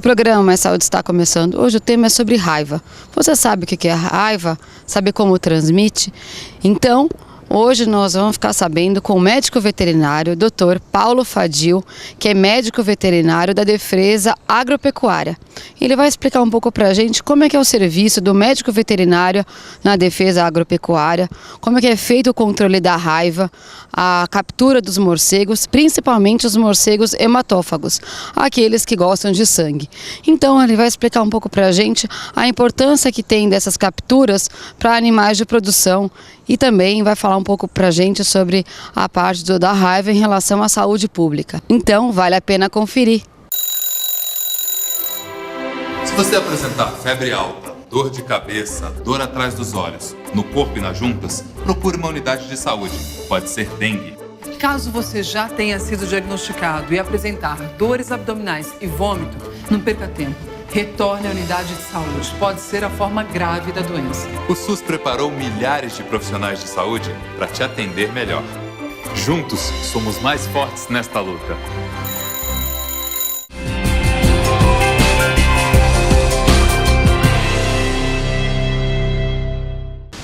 programa Mais Saúde está começando. Hoje o tema é sobre raiva. Você sabe o que é raiva? Sabe como transmite? Então, hoje nós vamos ficar sabendo com o médico veterinário, Dr. Paulo Fadil, que é médico veterinário da Defesa Agropecuária. Ele vai explicar um pouco para a gente como é que é o serviço do médico veterinário na Defesa Agropecuária, como é que é feito o controle da raiva, a captura dos morcegos, principalmente os morcegos hematófagos, aqueles que gostam de sangue. Então ele vai explicar um pouco para a gente a importância que tem dessas capturas para animais de produção e também vai falar um pouco para a gente sobre a parte da raiva em relação à saúde pública. Então vale a pena conferir. Se você apresentar febre alta, dor de cabeça, dor atrás dos olhos, no corpo e nas juntas, procure uma unidade de saúde. Pode ser dengue. Caso você já tenha sido diagnosticado e apresentar dores abdominais e vômito, não perca tempo. Retorne à unidade de saúde. Pode ser a forma grave da doença. O SUS preparou milhares de profissionais de saúde para te atender melhor. Juntos, somos mais fortes nesta luta.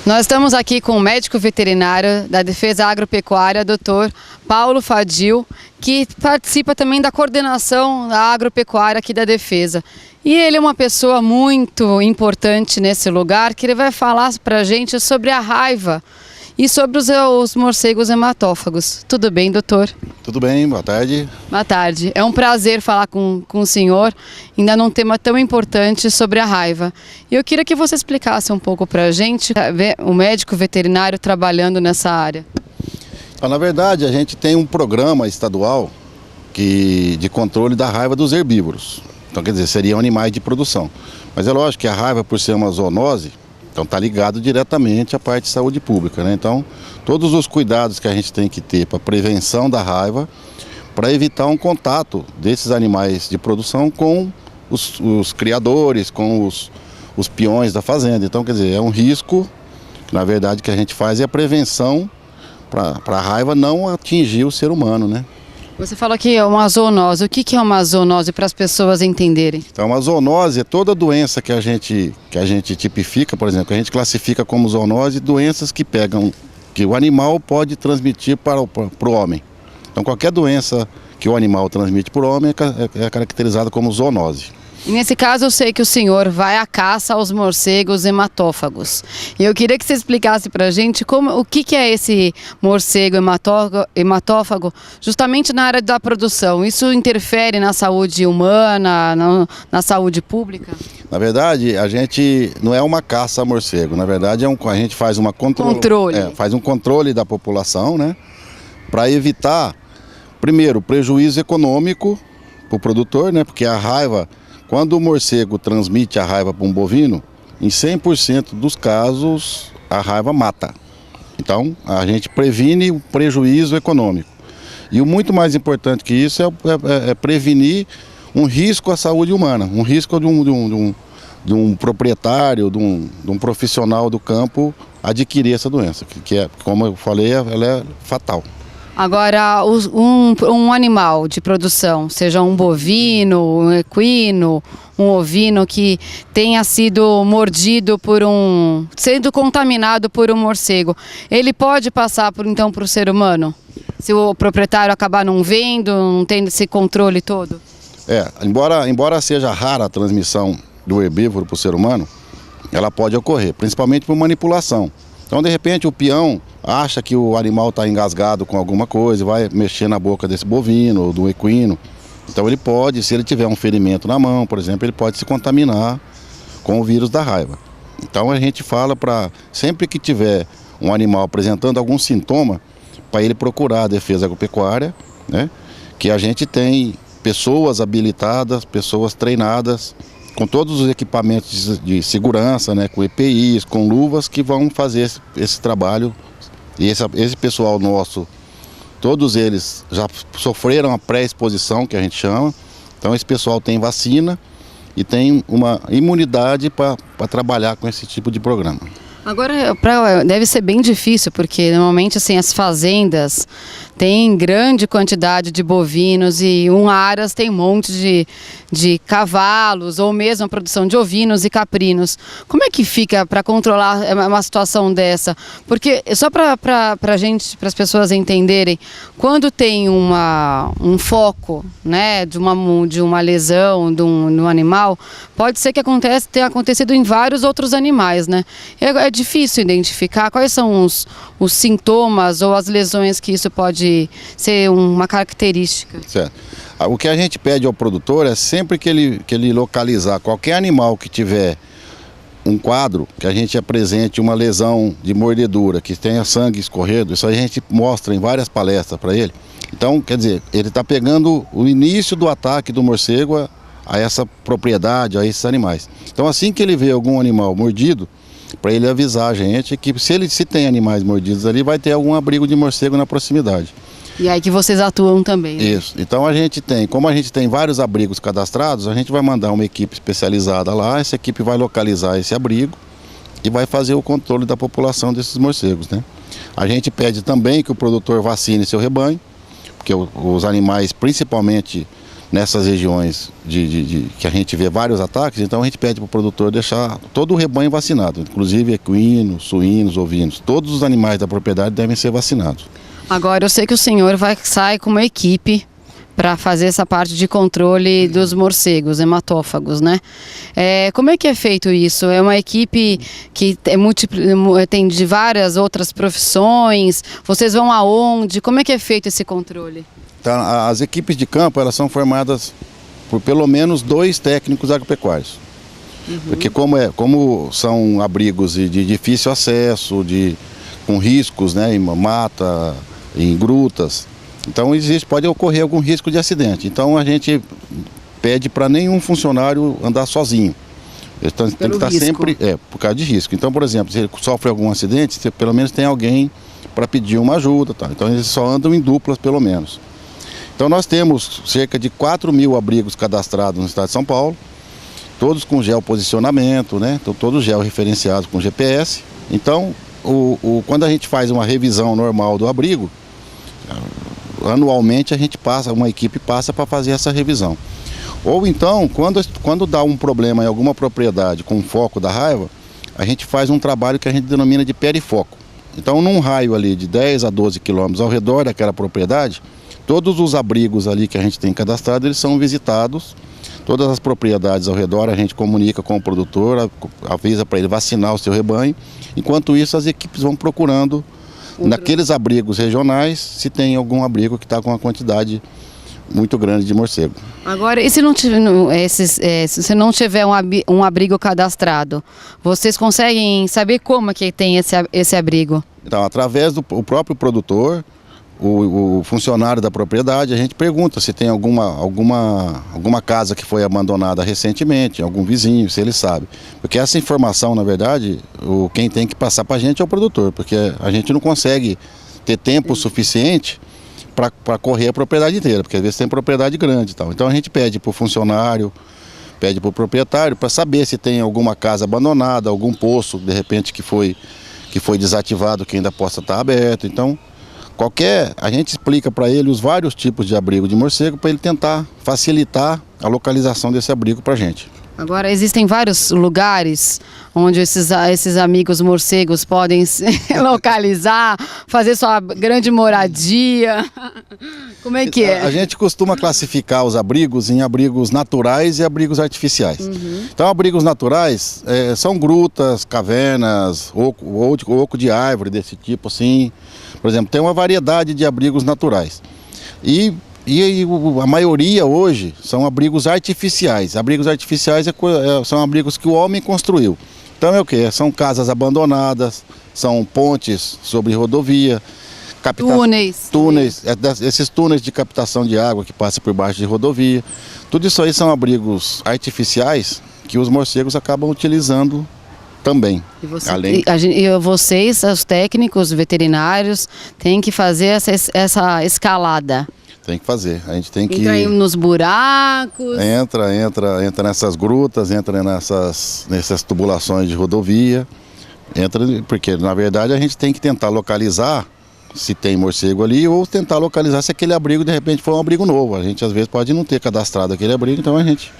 Nós estamos aqui com o médico veterinário da Defesa Agropecuária, Dr. Paulo Fadil, que participa também da coordenação da agropecuária aqui da Defesa. E ele é uma pessoa muito importante nesse lugar, que ele vai falar para a gente sobre a raiva e sobre os morcegos hematófagos. Tudo bem, doutor? Tudo bem, boa tarde. Boa tarde. É um prazer falar com o senhor, ainda num tema tão importante sobre a raiva. E eu queria que você explicasse um pouco para a gente, o médico veterinário trabalhando nessa área. Na verdade, a gente tem um programa estadual de controle da raiva dos herbívoros. Então, quer dizer, seriam animais de produção. Mas é lógico que a raiva, por ser uma zoonose, então está ligado diretamente à parte de saúde pública, né? Então, todos os cuidados que a gente tem que ter para prevenção da raiva, para evitar um contato desses animais de produção com os criadores, com os peões da fazenda. Então, quer dizer, é um risco, que, na verdade, que a gente faz é a prevenção para a raiva não atingir o ser humano, né? Você falou que é uma zoonose. O que é uma zoonose para as pessoas entenderem? Então, uma zoonose é toda doença que a gente tipifica, por exemplo, que a gente classifica como zoonose, doenças que o animal pode transmitir para o homem. Então, qualquer doença que o animal transmite para o homem é caracterizada como zoonose. E nesse caso eu sei que o senhor vai à caça aos morcegos hematófagos. E eu queria que você explicasse para a gente o que é esse morcego hematófago justamente na área da produção. Isso interfere na saúde humana, na saúde pública? Na verdade, a gente não é uma caça a morcego. Na verdade, a gente faz faz um controle da população, né? Para evitar, primeiro, o prejuízo econômico para o produtor, né? Porque a raiva... Quando o morcego transmite a raiva para um bovino, em 100% dos casos a raiva mata. Então a gente previne o prejuízo econômico. E o muito mais importante que isso é prevenir um risco à saúde humana, um risco de um proprietário, de um profissional do campo adquirir essa doença, que é, como eu falei, ela é fatal. Agora, um animal de produção, seja um bovino, um equino, um ovino que tenha sido mordido sendo contaminado por um morcego, ele pode passar então para o ser humano? Se o proprietário acabar não vendo, não tendo esse controle todo? Embora seja rara a transmissão do herbívoro para o ser humano, ela pode ocorrer, principalmente por manipulação. Então, de repente, o peão acha que o animal está engasgado com alguma coisa, vai mexer na boca desse bovino ou do equino. Então, ele pode, se ele tiver um ferimento na mão, por exemplo, ele pode se contaminar com o vírus da raiva. Então, a gente fala sempre que tiver um animal apresentando algum sintoma, para ele procurar a Defesa Agropecuária, né? Que a gente tem pessoas habilitadas, pessoas treinadas, com todos os equipamentos de segurança, né, com EPIs, com luvas, que vão fazer esse trabalho. E esse pessoal nosso, todos eles já sofreram a pré-exposição, que a gente chama. Então esse pessoal tem vacina e tem uma imunidade para trabalhar com esse tipo de programa. Agora, deve ser bem difícil, porque normalmente assim, as fazendas tem grande quantidade de bovinos e um aras tem um monte de cavalos ou mesmo a produção de ovinos e caprinos. Como é que fica para controlar uma situação dessa? Porque só para as pessoas entenderem, quando tem um foco, né, de uma lesão de um animal, pode ser que tenha acontecido em vários outros animais, né? É difícil identificar quais são os sintomas ou as lesões que isso pode ser uma característica. Certo. O que a gente pede ao produtor é sempre que ele localizar qualquer animal que tiver um quadro, que a gente apresente uma lesão de mordedura, que tenha sangue escorrendo, isso a gente mostra em várias palestras para ele. Então, quer dizer, ele está pegando o início do ataque do morcego a essa propriedade, a esses animais. Então, assim que ele vê algum animal mordido, para ele avisar a gente que se tem animais mordidos ali, vai ter algum abrigo de morcego na proximidade. E aí que vocês atuam também, né? Isso. Então como a gente tem vários abrigos cadastrados, a gente vai mandar uma equipe especializada lá, essa equipe vai localizar esse abrigo e vai fazer o controle da população desses morcegos, né? A gente pede também que o produtor vacine seu rebanho, porque os animais, principalmente nessas regiões que a gente vê vários ataques, então a gente pede para o produtor deixar todo o rebanho vacinado, inclusive equinos, suínos, ovinos. Todos os animais da propriedade devem ser vacinados. Agora, eu sei que o senhor sair com uma equipe para fazer essa parte de controle dos morcegos, hematófagos, né? Como é que é feito isso? É uma equipe que tem de várias outras profissões? Vocês vão aonde? Como é que é feito esse controle? Então, as equipes de campo, elas são formadas por pelo menos 2 técnicos agropecuários. Porque como são abrigos de difícil acesso, com riscos, né, em mata, em grutas, então pode ocorrer algum risco de acidente. Então a gente pede para nenhum funcionário andar sozinho. Ele tem que estar sempre por causa de risco. Então, por exemplo, se ele sofre algum acidente, pelo menos tem alguém para pedir uma ajuda. Tá? Então eles só andam em duplas pelo menos. Então nós temos cerca de 4.000 abrigos cadastrados no estado de São Paulo, todos com geoposicionamento, né? Então, todos georreferenciados com GPS. Então, quando a gente faz uma revisão normal do abrigo, anualmente uma equipe passa para fazer essa revisão. Ou então, quando dá um problema em alguma propriedade com foco da raiva, a gente faz um trabalho que a gente denomina de perifoco. Então, num raio ali de 10 a 12 quilômetros ao redor daquela propriedade, todos os abrigos ali que a gente tem cadastrado, eles são visitados. Todas as propriedades ao redor a gente comunica com o produtor, avisa para ele vacinar o seu rebanho. Enquanto isso, as equipes vão procurando naqueles abrigos regionais se tem algum abrigo que está com uma quantidade muito grande de morcego. Agora, e se você não tiver um abrigo cadastrado, vocês conseguem saber como que tem esse abrigo? Então, através do próprio produtor, o funcionário da propriedade, a gente pergunta se tem alguma casa que foi abandonada recentemente, algum vizinho, se ele sabe. Porque essa informação, na verdade, quem tem que passar para a gente é o produtor, porque a gente não consegue ter tempo suficiente para correr a propriedade inteira, porque às vezes tem propriedade grande e tal. Então a gente pede para o funcionário, pede para o proprietário para saber se tem alguma casa abandonada, algum poço, de repente, que foi desativado, que ainda possa estar aberto. Então, a gente explica para ele os vários tipos de abrigo de morcego para ele tentar facilitar a localização desse abrigo para a gente. Agora, existem vários lugares onde esses amigos morcegos podem se localizar, fazer sua grande moradia. Como é que é? A gente costuma classificar os abrigos em abrigos naturais e abrigos artificiais. Então, abrigos naturais são grutas, cavernas, oco de árvore, desse tipo assim. Por exemplo, tem uma variedade de abrigos naturais. E a maioria hoje são abrigos artificiais. Abrigos artificiais são abrigos que o homem construiu. Então é o quê? São casas abandonadas, são pontes sobre rodovia, túneis, esses túneis de captação de água que passam por baixo de rodovia. Tudo isso aí são abrigos artificiais que os morcegos acabam utilizando também. E vocês, os técnicos veterinários, têm que fazer essa escalada. Tem que fazer, a gente tem que... Entra nos buracos... Entra nessas grutas, entra nessas tubulações de rodovia, porque na verdade a gente tem que tentar localizar se tem morcego ali ou tentar localizar se aquele abrigo de repente for um abrigo novo. A gente às vezes pode não ter cadastrado aquele abrigo, então a gente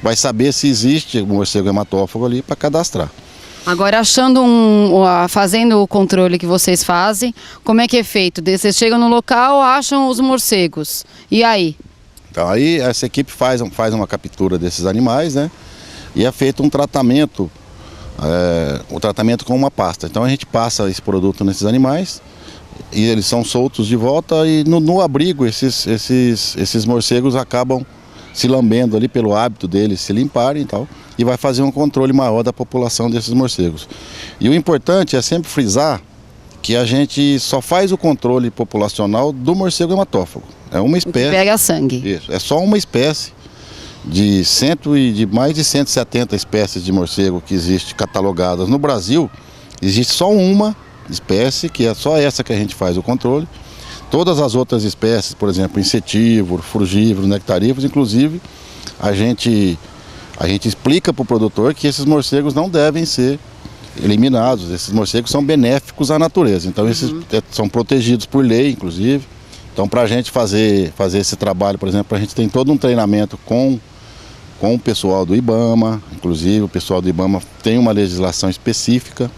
vai saber se existe um morcego hematófago ali para cadastrar. Agora, fazendo o controle que vocês fazem, como é que é feito? Vocês chegam no local, acham os morcegos, e aí? Então aí essa equipe faz uma captura desses animais, né? E é feito um tratamento com uma pasta. Então a gente passa esse produto nesses animais e eles são soltos de volta e no abrigo esses morcegos acabam se lambendo ali pelo hábito deles se limparem e tal, e vai fazer um controle maior da população desses morcegos. E o importante é sempre frisar que a gente só faz o controle populacional do morcego hematófago. É uma espécie. Pega sangue. Isso, é só uma espécie de mais de 170 espécies de morcego que existe catalogadas no Brasil. Existe só uma espécie, que é só essa que a gente faz o controle. Todas as outras espécies, por exemplo, insetívoro, frugívoro, nectarívoros, inclusive, a gente explica para o produtor que esses morcegos não devem ser eliminados. Esses morcegos são benéficos à natureza, então esses são protegidos por lei, inclusive. Então, para a gente fazer esse trabalho, por exemplo, a gente tem todo um treinamento com o pessoal do IBAMA, inclusive o pessoal do IBAMA tem uma legislação específica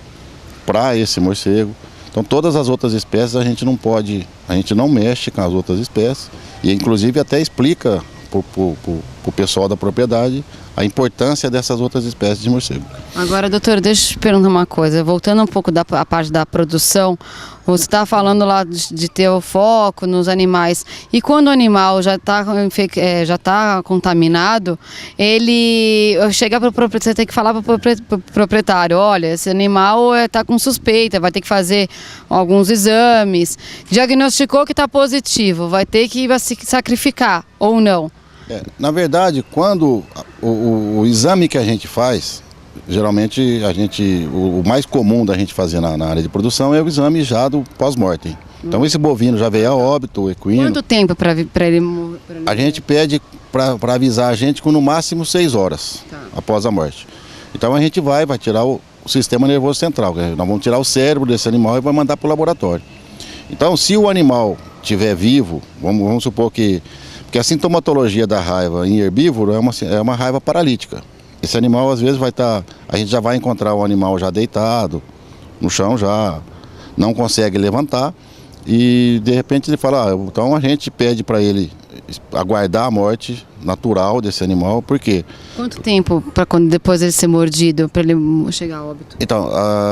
para esse morcego. Então todas as outras espécies a gente não mexe com as outras espécies e inclusive até explica para o pessoal da propriedade a importância dessas outras espécies de morcego. Agora, doutor, deixa eu te perguntar uma coisa, voltando um pouco à parte da produção, você está falando lá de ter o foco nos animais, e quando o animal já está contaminado, ele chega para o proprietário, você tem que falar para o proprietário, olha, esse animal está com suspeita, vai ter que fazer alguns exames, diagnosticou que está positivo, vai ter que se sacrificar ou não? Na verdade, quando o exame que a gente faz, geralmente o mais comum da gente fazer na área de produção é o exame já do pós-mortem. Então esse bovino já veio a óbito, o equino. Quanto tempo para ele morrer? A gente pede para avisar a gente com no máximo 6 horas após a morte. Então a gente vai tirar o sistema nervoso central, nós vamos tirar o cérebro desse animal e vai mandar para o laboratório. Então se o animal estiver vivo, vamos supor que a sintomatologia da raiva em herbívoro é uma raiva paralítica. Esse animal às vezes a gente já vai encontrar o animal já deitado, no chão já, não consegue levantar e de repente ele fala, então a gente pede para ele aguardar a morte natural desse animal, por quê? Quanto tempo para quando depois ele ser mordido, para ele chegar a óbito? Então,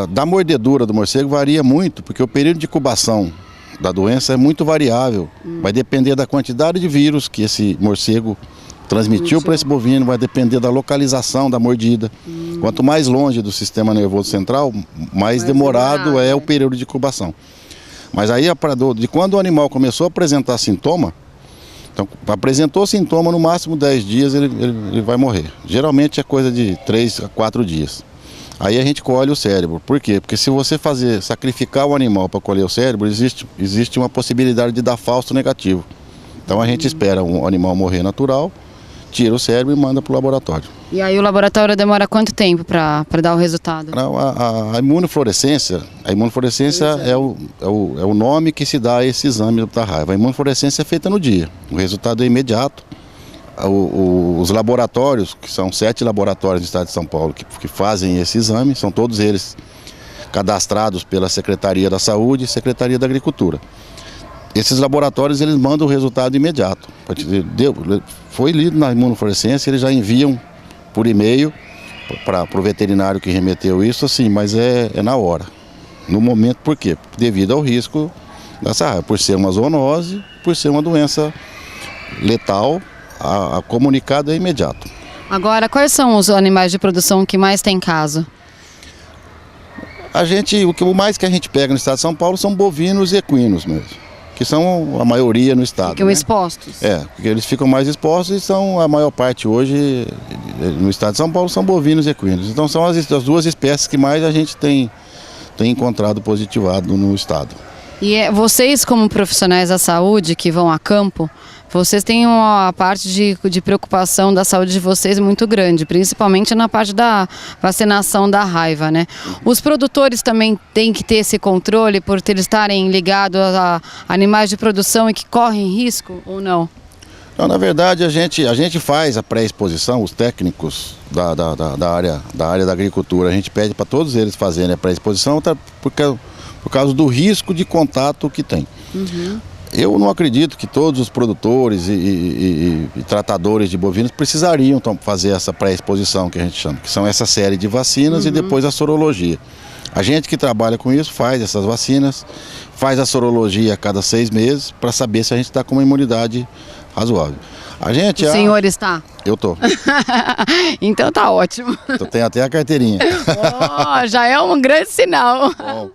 da mordedura do morcego varia muito, porque o período de incubação da doença é muito variável, vai depender da quantidade de vírus que esse morcego transmitiu para esse bovino, vai depender da localização da mordida. Quanto mais longe do sistema nervoso central, mais demorado é o período de incubação. Mas aí, de quando o animal começou a apresentar sintoma, então apresentou sintoma, no máximo 10 dias ele vai morrer. Geralmente é coisa de 3 a 4 dias. Aí a gente colhe o cérebro. Por quê? Porque se você sacrificar o animal para colher o cérebro, existe uma possibilidade de dar falso negativo. Então a gente espera o animal morrer natural, tira o cérebro e manda para o laboratório. E aí o laboratório demora quanto tempo para dar o resultado? A imunofluorescência é o nome que se dá a esse exame da raiva. A imunofluorescência é feita no dia, o resultado é imediato. Os laboratórios, que são 7 laboratórios do estado de São Paulo que fazem esse exame, são todos eles cadastrados pela Secretaria da Saúde e Secretaria da Agricultura. Esses laboratórios eles mandam o resultado imediato. Foi lido na imunofluorescência, eles já enviam por e-mail para o veterinário que remeteu isso, assim, mas é na hora, no momento. Por quê? Devido ao risco dessa raiva, por ser uma zoonose, por ser uma doença letal. A comunicado é imediato. Agora, quais são os animais de produção que mais tem caso? O mais que a gente pega no estado de São Paulo são bovinos e equinos mesmo, que são a maioria no estado. Ficam expostos? Porque eles ficam mais expostos e são a maior parte hoje no estado de São Paulo são bovinos e equinos. Então são as duas espécies que mais a gente tem encontrado positivado no estado. E vocês, como profissionais da saúde que vão a campo, vocês têm uma parte de preocupação da saúde de vocês muito grande, principalmente na parte da vacinação da raiva, né? Os produtores também têm que ter esse controle por eles estarem ligados a animais de produção e que correm risco ou não? Não, na verdade, a gente faz a pré-exposição, os técnicos da área da agricultura, a gente pede para todos eles fazerem a pré-exposição por causa do risco de contato que tem. Uhum. Eu não acredito que todos os produtores e tratadores de bovinos precisariam fazer essa pré-exposição que a gente chama, que são essa série de vacinas e depois a sorologia. A gente que trabalha com isso faz essas vacinas, faz a sorologia a cada 6 meses para saber se a gente está com uma imunidade razoável. A gente, o senhor está? Eu tô. Então tá ótimo. Eu tenho até a carteirinha. Oh, já é um grande sinal. Bom,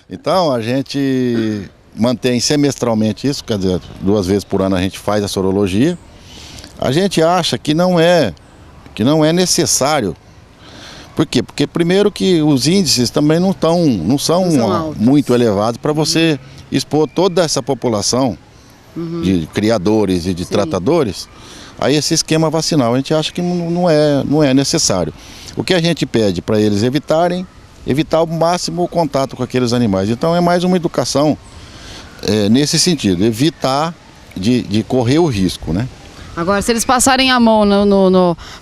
então a gente mantém semestralmente isso, quer dizer, 2 vezes por ano a gente faz a sorologia. A gente acha que não é necessário. Por quê? Porque primeiro que os índices também não são muito elevados para você expor toda essa população de criadores e de tratadores a esse esquema vacinal. A gente acha que não é necessário. O que a gente pede para eles evitar ao máximo o contato com aqueles animais. Então é mais uma educação nesse sentido, evitar de correr o risco, né? Agora, se eles passarem a mão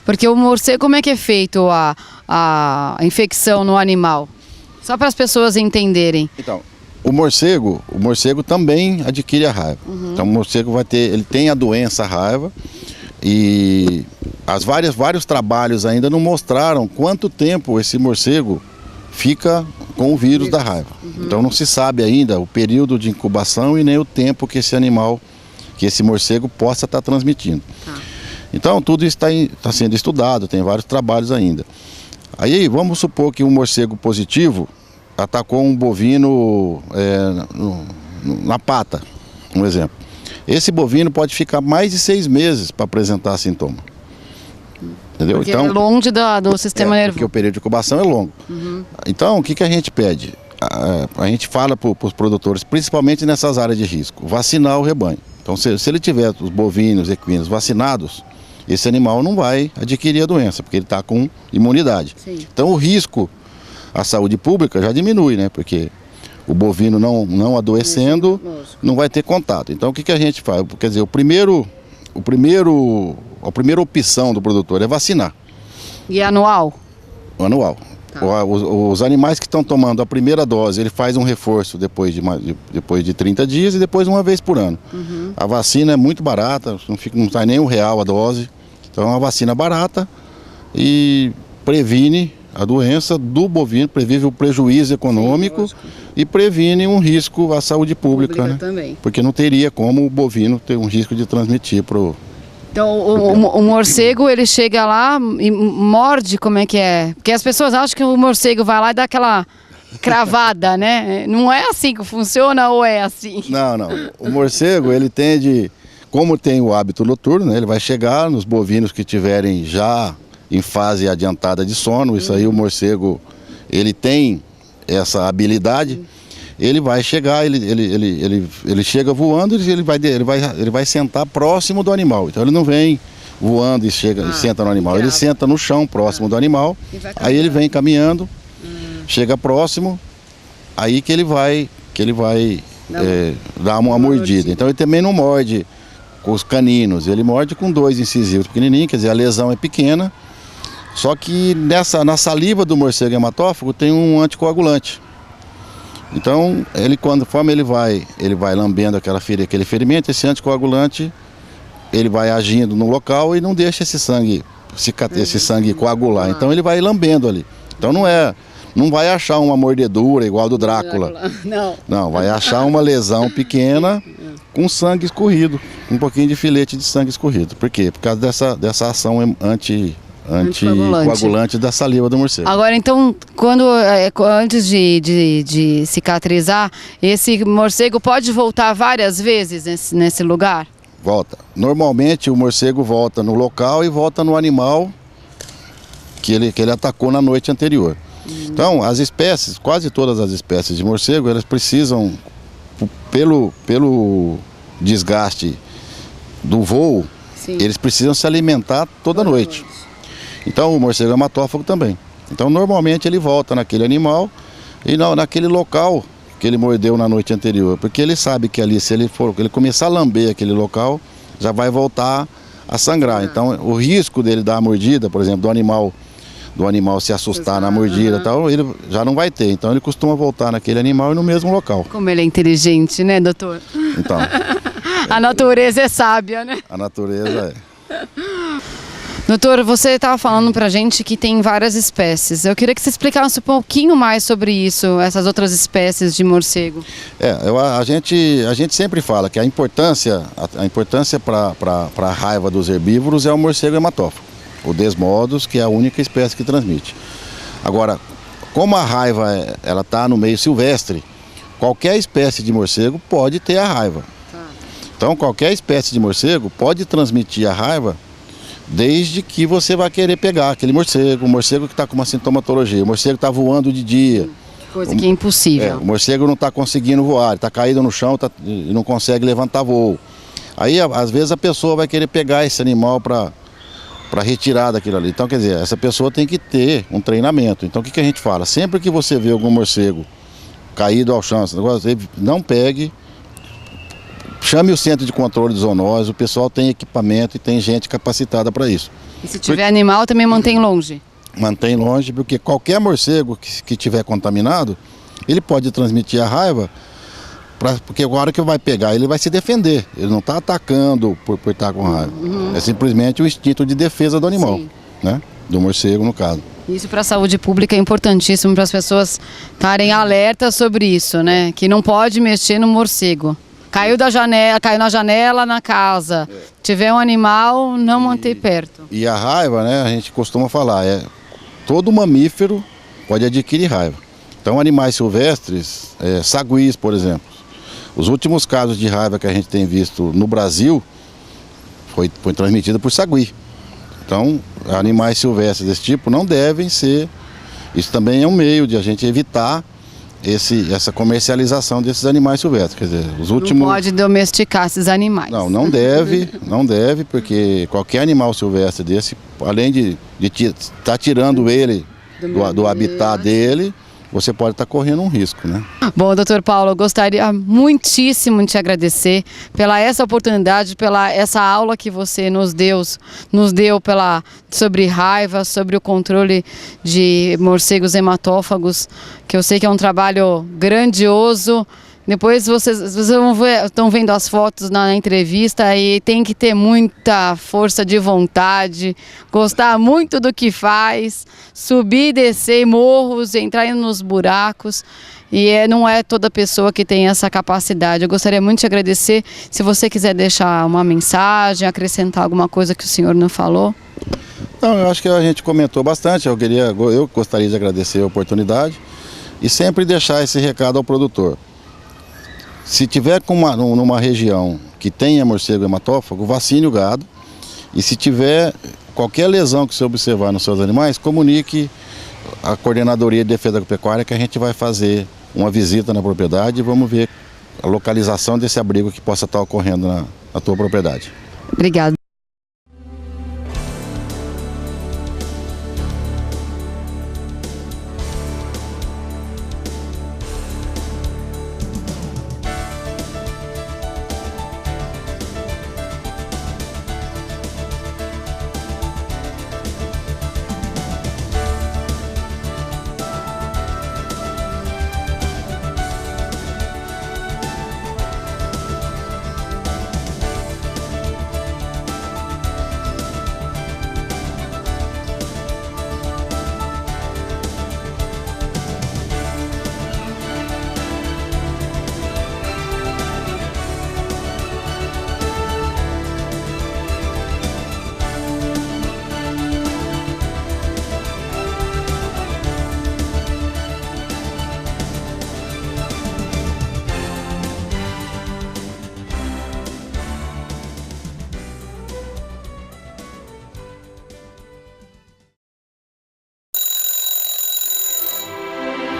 porque o morcego, como é que é feito a infecção no animal? Só para as pessoas entenderem. Então, o morcego também adquire a raiva. Então o morcego ele tem a doença a raiva e vários trabalhos ainda não mostraram quanto tempo esse morcego fica com o vírus da raiva. Então não se sabe ainda o período de incubação e nem o tempo que esse morcego possa estar transmitindo. Então tudo isso está sendo estudado, tem vários trabalhos ainda. Aí vamos supor que um morcego positivo atacou um bovino na pata, um exemplo. Esse bovino pode ficar mais de 6 meses para apresentar sintoma. Entendeu? Porque então, é longe do sistema nervoso. Porque o período de incubação é longo. Então, o que a gente pede? A gente fala para os produtores, principalmente nessas áreas de risco, vacinar o rebanho. Então, se ele tiver os bovinos, equinos vacinados, esse animal não vai adquirir a doença, porque ele está com imunidade. Sim. Então, o risco à saúde pública já diminui, né? Porque o bovino não adoecendo, não vai ter contato. Então, o que a gente faz? Quer dizer, a primeira opção do produtor é vacinar. E anual? Anual. Tá. Os animais que estão tomando a primeira dose, ele faz um reforço depois de 30 dias e depois uma vez por ano. A vacina é muito barata, não sai nem R$1 a dose. Então é uma vacina barata e previne a doença do bovino, previne o prejuízo econômico e previne um risco à saúde pública, né? Também. Porque não teria como o bovino ter um risco de transmitir Então, o morcego, ele chega lá e morde, como é que é? Porque as pessoas acham que o morcego vai lá e dá aquela cravada, né? Não é assim que funciona ou é assim? Não. O morcego, ele tende, como tem o hábito noturno, né? Ele vai chegar nos bovinos que tiverem já em fase adiantada de sono. Isso aí o morcego, ele tem essa habilidade. Ele vai chegar, ele chega voando e ele vai sentar próximo do animal. Então ele não vem voando e senta no animal. Ele senta no chão próximo do animal. Aí ele vem caminhando, chega próximo, aí que ele vai dar uma mordida. Então ele também não morde com os caninos, ele morde com 2 incisivos pequenininhos, quer dizer, a lesão é pequena. Só que na saliva do morcego hematófago tem um anticoagulante. Então, conforme ele vai lambendo aquele ferimento, esse anticoagulante, ele vai agindo no local e não deixa esse sangue coagular. Então ele vai lambendo ali. Então não vai achar uma mordedura igual do Drácula. Não, vai achar uma lesão pequena com sangue escorrido, um pouquinho de filete de sangue escorrido. Por quê? Por causa dessa ação anticoagulante da saliva do morcego. Agora, então, antes de cicatrizar, esse morcego pode voltar várias vezes nesse lugar? Volta. Normalmente o morcego volta no local e volta no animal que ele atacou na noite anterior. Então, quase todas as espécies de morcego, elas precisam pelo desgaste do voo, Sim. eles precisam se alimentar toda noite. Então o morcego hematófago também. Então normalmente ele volta naquele animal e naquele local que ele mordeu na noite anterior, porque ele sabe que ali, se ele começar a lamber aquele local, já vai voltar a sangrar. Então o risco dele dar a mordida, por exemplo, do animal se assustar na mordida e tal, ele já não vai ter. Então ele costuma voltar naquele animal e no mesmo local. Como ele é inteligente, né, doutor? Então, A natureza é sábia, né? a natureza é. Doutor, você estava falando pra gente que tem várias espécies. Eu queria que você explicasse um pouquinho mais sobre isso, essas outras espécies de morcego. A gente sempre fala que a importância para a raiva dos herbívoros é o morcego hematófago, o Desmodus, que é a única espécie que transmite. Agora, como a raiva ela está no meio silvestre, qualquer espécie de morcego pode ter a raiva. Então, qualquer espécie de morcego pode transmitir a raiva, desde que você vai querer pegar aquele morcego, o morcego que está com uma sintomatologia, o morcego está voando de dia. Coisa que é impossível. O morcego não está conseguindo voar, ele está caído no chão e não consegue levantar voo. Aí, às vezes, a pessoa vai querer pegar esse animal para retirar daquilo ali. Então, quer dizer, essa pessoa tem que ter um treinamento. Então, o que a gente fala? Sempre que você vê algum morcego caído ao chão, não pegue. Chame o centro de controle de zoonose, o pessoal tem equipamento e tem gente capacitada para isso. E se tiver animal, também mantém longe? Mantém longe, porque qualquer morcego que tiver contaminado, ele pode transmitir a raiva, porque a hora que vai pegar, ele vai se defender. Ele não está atacando por estar com raiva. É simplesmente o instinto de defesa do animal, né? Do morcego, no caso. Isso para a saúde pública é importantíssimo para as pessoas estarem alertas sobre isso, né? Que não pode mexer no morcego. Caiu na janela na casa. Tiver um animal, não manter perto. E a raiva, né, a gente costuma falar, todo mamífero pode adquirir raiva. Então, animais silvestres, saguis, por exemplo. Os últimos casos de raiva que a gente tem visto no Brasil foi transmitido por sagui. Então, animais silvestres desse tipo não devem ser. Isso também é um meio de a gente evitar essa comercialização desses animais silvestres. Quer dizer, os últimos... Não pode domesticar esses animais. Não deve, porque qualquer animal silvestre desse, além de estar tirando ele do habitat dele, você pode estar correndo um risco, né? Bom, doutor Paulo, eu gostaria muitíssimo de te agradecer pela essa oportunidade, pela essa aula que você nos deu sobre raiva, sobre o controle de morcegos hematófagos, que eu sei que é um trabalho grandioso. Depois vocês estão vendo as fotos na entrevista e tem que ter muita força de vontade, gostar muito do que faz, subir e descer morros, entrar nos buracos. E não é toda pessoa que tem essa capacidade. Eu gostaria muito de agradecer. Se você quiser deixar uma mensagem, acrescentar alguma coisa que o senhor não falou. Não, eu acho que a gente comentou bastante. Eu gostaria de agradecer a oportunidade e sempre deixar esse recado ao produtor. Se tiver numa região que tenha morcego hematófago, vacine o gado. E se tiver qualquer lesão que você observar nos seus animais, comunique a Coordenadoria de Defesa Agropecuária, que a gente vai fazer uma visita na propriedade e vamos ver a localização desse abrigo que possa estar ocorrendo na tua propriedade. Obrigada.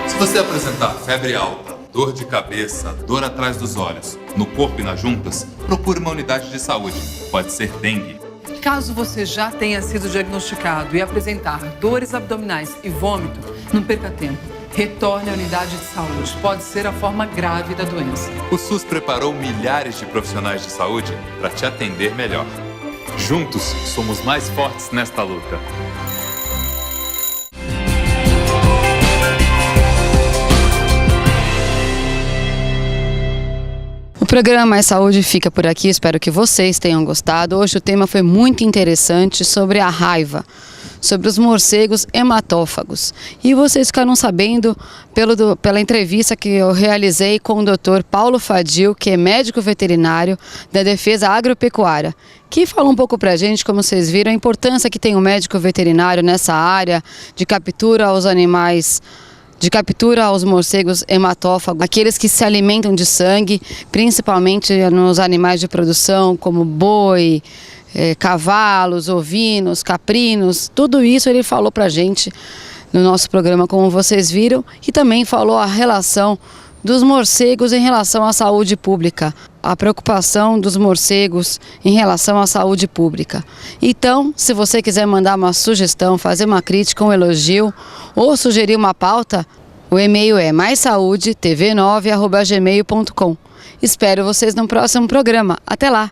Se você apresentar febre alta, dor de cabeça, dor atrás dos olhos, no corpo e nas juntas, procure uma unidade de saúde. Pode ser dengue. Caso você já tenha sido diagnosticado e apresentar dores abdominais e vômito, não perca tempo. Retorne à unidade de saúde. Pode ser a forma grave da doença. O SUS preparou milhares de profissionais de saúde para te atender melhor. Juntos, somos mais fortes nesta luta. O programa Mais Saúde fica por aqui, espero que vocês tenham gostado. Hoje o tema foi muito interessante sobre a raiva, sobre os morcegos hematófagos. E vocês ficaram sabendo pela entrevista que eu realizei com o Dr. Paulo Fadil, que é médico veterinário da Defesa Agropecuária, que falou um pouco pra gente, como vocês viram, a importância que tem o médico veterinário nessa área de captura aos animais, de captura aos morcegos hematófagos, aqueles que se alimentam de sangue, principalmente nos animais de produção, como boi, cavalos, ovinos, caprinos. Tudo isso ele falou pra gente no nosso programa, como vocês viram, e também falou a relação dos morcegos em relação à saúde pública, a preocupação dos morcegos em relação à saúde pública. Então, se você quiser mandar uma sugestão, fazer uma crítica, um elogio ou sugerir uma pauta, o e-mail é maissaudetv9@gmail.com. Espero vocês no próximo programa. Até lá!